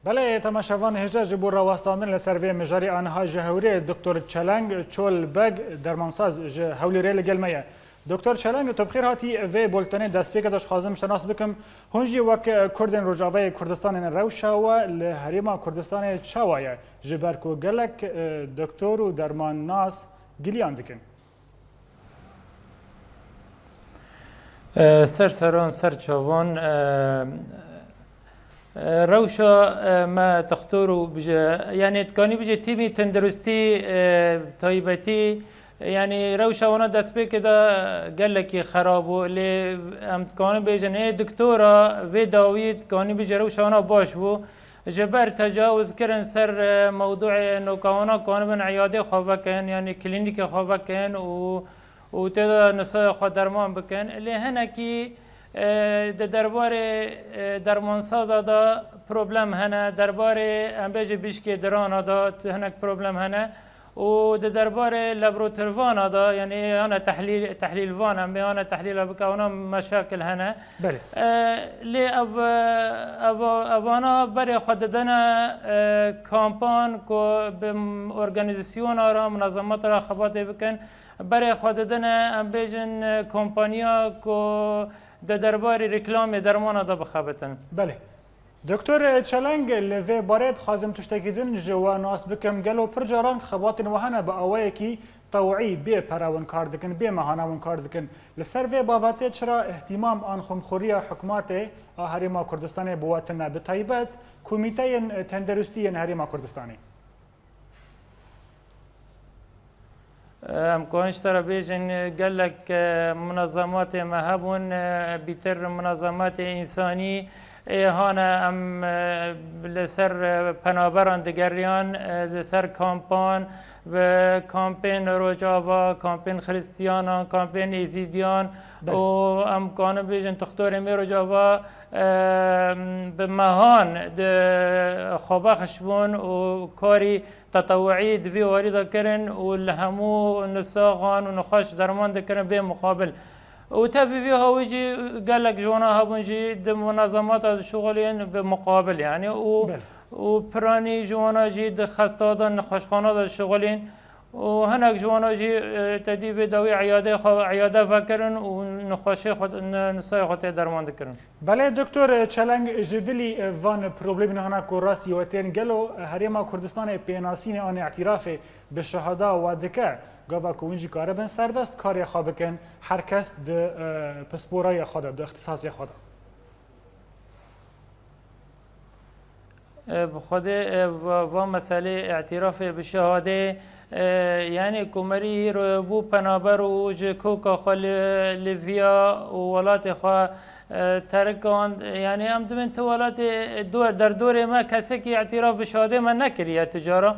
بله تماشاوان هجا جبور راوستاندن لسروی مجاری آنها جهوری دکتر چلنگ چول بگ درمانساز جهولی ریل گلمه دکتر چلنگ تو بخیر هاتی و بولتنی دست پیک داشت خازم شناس بکم هنجی وک کردن رجاوی کردستان روشا و لحریما کردستان چوایه جبرکو گلک دکتر و درمان ناس گلیان دکن سرسران سرچوان روشا ما تختارو بجا يعني تكاني بجا تيمي تندرستي تايبتي يعني روشا وانا دست بي كده قال لك خرابو اللي ام تكاني بجا ايه دكتورة في داويد كاني بجا روشا وانا باش بو جبر تجاوز كرن سر موضوع انه كان من عياده خوابكن يعني كلينيك خوابكن و تدا نصای خود درمان بکن لی هنکی دربار درمانساز دا پروبلم هنه دربار امبیج بیشکی دران دا هنک پروبلم هنه و دربار لابراتوار دا یعنی آن تحلیل وان هم به آن تحلیل بکونا مشاکل هنه بله لی اوانا برای خود دادن کامپان که به ارگانیزاسیون را منظمات را خبات بکن برای خود دادن ام بیجن کمپانیا که دربار رکلام درمان دا بخابتن. بله دکتر چلنگ لوی بارد خازم تشتکیدن جواناس بکم گلو پر جاران خباتن وهنا با اوای کی توعی به پراون کار دکن به مهانون کار دکن لسر و بابت چرا اهتمام آن خمخوری حکومت هریما کردستان بواتن به تایبت کمیته تندرستی هریما کردستانی ام كونش ترى بيجن قال لك منظمات مهبون بيتر منظمات انساني هانا ام لسر پنابران دگریان لسر کامپان و کامپین روجاوا کامپین خریستیانا کامپین ایزیدیان و ام کانو بیجن تختور می روجاوا به مهان خوابه خشبون و کاری تطوعی دوی وارد کرن و لهمو نساغان و نخاش درمان دکرن به مقابل و تفي هويجي قال لك جوانا هبونجي منظمات الشغلين بمقابل يعني وبراني جوانا جي خستادن خوشخانات الشغلين وهناك جوانا جي تديب دوي عياده فكرن ونخاشي خد نصاي خد درمان دكرن. بله دکتر چلنگ جبلی وان پروبلم هنا کوراستی وتين قالوا هريما كردستان بيناسين ان اعتراف بالشهداء ودكه گاوا کوینجی کاره بن سربست کاری خواب کن هر کس د پسپورای خود د اختصاصی خود بخود و مسئله اعتراف بالشهاده يعني كومري بو پنابر و جكوكا خال ليفيا ولات خا تركان يعني ام دمن توالات دور در دور ما کسی که اعتراف بالشهاده ما نکریه تجاره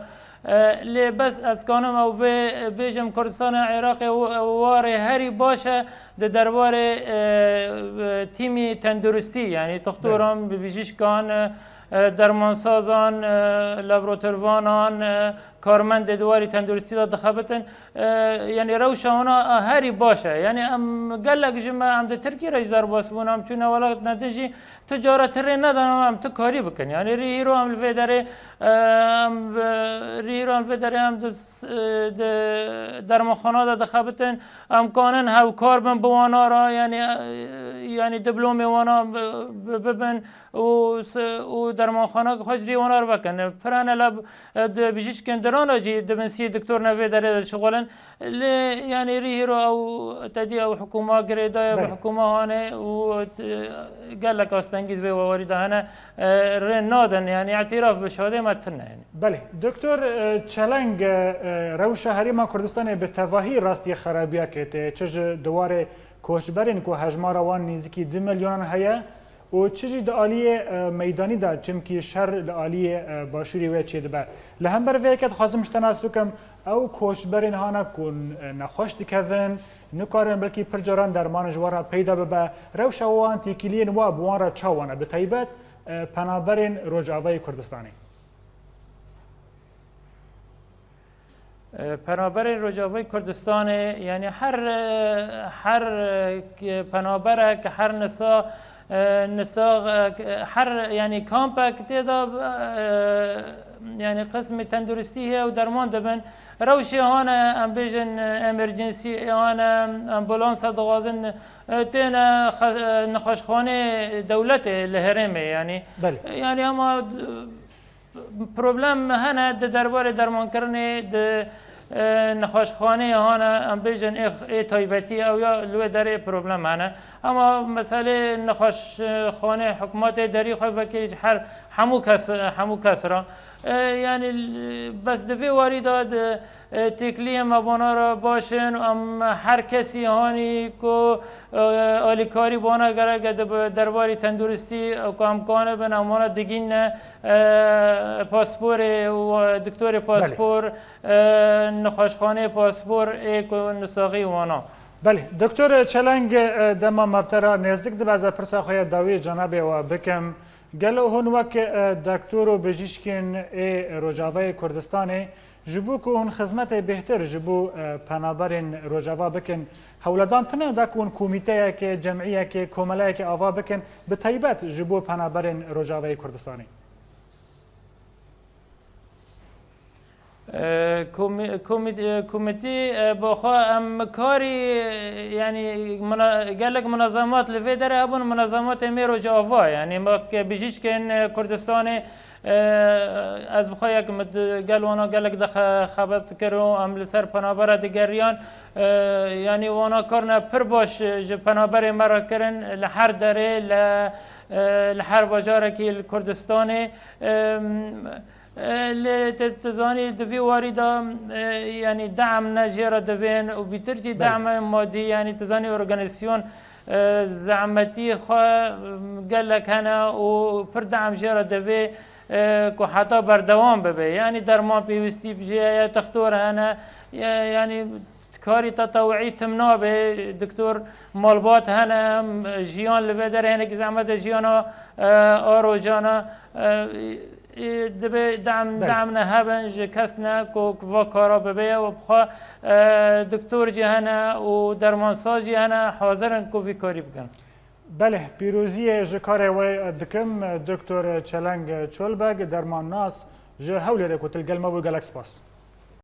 لی بس از کانم او بیجم کردستان عراق واره هری باشه دربار تیمی تندرستی یعنی تختورم بیشش کان درمانسازان لابراتواران کارمند دواری تندرستی داد خبتن یعنی روشانا هری باشه یعنی ام قال جمع ام ده ترکی رج در باسمون ام چون ولات نتیجی تجارت ری ندارم ام تو کاری بکن یعنی ریرو ام الفدره ام ریرو ام الفدره ام در مخانه داد خبتن ام کانن هاو کار بن بوانا را یعنی دیپلم وانا ببن و در مخانه خجری وانا رو بکن فران لب بیشش کندران جی دبنسی دکتور نوی داره شغلن يعني ريهرو او تدي او حكومه قريده بحكومه هانه وقال لك استنجد به وارد هنا رنادن يعني اعتراف بشهاده متنا يعني بله دكتور چلنگ روش هریما کردستان به تواهی راستی خرابیه که چج دواره کوشبرین کو هجمار وان نزدیکی 2 میلیون هيا و چجی د عالیه میدانی دا چمکی شر د عالیه باشوری و چید به لهم بر ویکت خازم شتناس بکم او کوشبرین هانا کن نخوش دکوین نکارن بلکی پرجاران درمان جوارا پیدا ببه روش اوان تیکیلین و بوان را چاوانه به طیبت پنابرین روجاوی کردستانی پنابر رجاوی کردستان یعنی هر پنابره که هر نسا نساغ هر يعني کامپک تیدا يعني قسم تندرستی هي و درمان دبن روشی هانا ام بیجن امرجنسی هانا امبولانس دوازن تینا نخاشخانه دولت لهرمه يعني بله. يعني اما پروبلم هنه درباره درمان کردن نخاشخانه هانا ام بیجن ای تایبتی او یا لو داره پروبلم هنه اما مسئله نخاشخانه حکومت داری خواهد وکیل هر همو کس را يعني بس دوی واری داد تکلی مبانا را باشن ام هر کسی هانی کو آلیکاری بانا گرگ درباری تندرستی که امکانه بن امانه دگین پاسپور و دکتور پاسپور نخاشخانه پاسپور ایک نساقی وانا. بله دکتر چلنگ دما مبترا نزدیک دو از پرسا خواه داوی جنابه و بکم گلو هون وک دکتر و بجیشکن ای روجاوه کردستانه جبو که اون خدمت بهتر جبو پنابرین روجاوا بکن هولدان تنه دک اون کمیته که جمعیه که کمله که آوا بکن به طیبت جبو پنابرین روجاوه کردستانه کمیتی باخوا ام کاری یعنی گلک منظمات لوی داره ابون منظمات میرو جاوا یعنی ما که بیشش کن کردستان از بخوای یک گل وانا گلک دخ خبرت کرو ام لسر پنابر دیگریان یعنی وانا کارنا پر باش پنابر مرا کرن لحر داره لحر بجاره که کردستان لتزاني دفي واردا يعني دعم نجيرة دبين وبترجي دعم مادي يعني تزاني اورجانيزاسيون زعمتي خا قال لك هنا وفر دعم جيرة دبي كو حتى بردوام ببي يعني درمان بيوستي بجي تختور هنا يعني کاری تطوعی تمنا به دکتر مالبات هنه جیان لبدر هنه که زحمت جیانا آرو جانا دبی دعم نهبن ج کسنا کو و کارا ببیه و بخوا دکتر جهنه و درمانساز جهنه حاضرن کو وی کاری بکن. بله پیروزی جکار و دکم دکتر چلنگ چولبگ درمان ناس جه حولی رکوت الگلمه و گلکس پاس.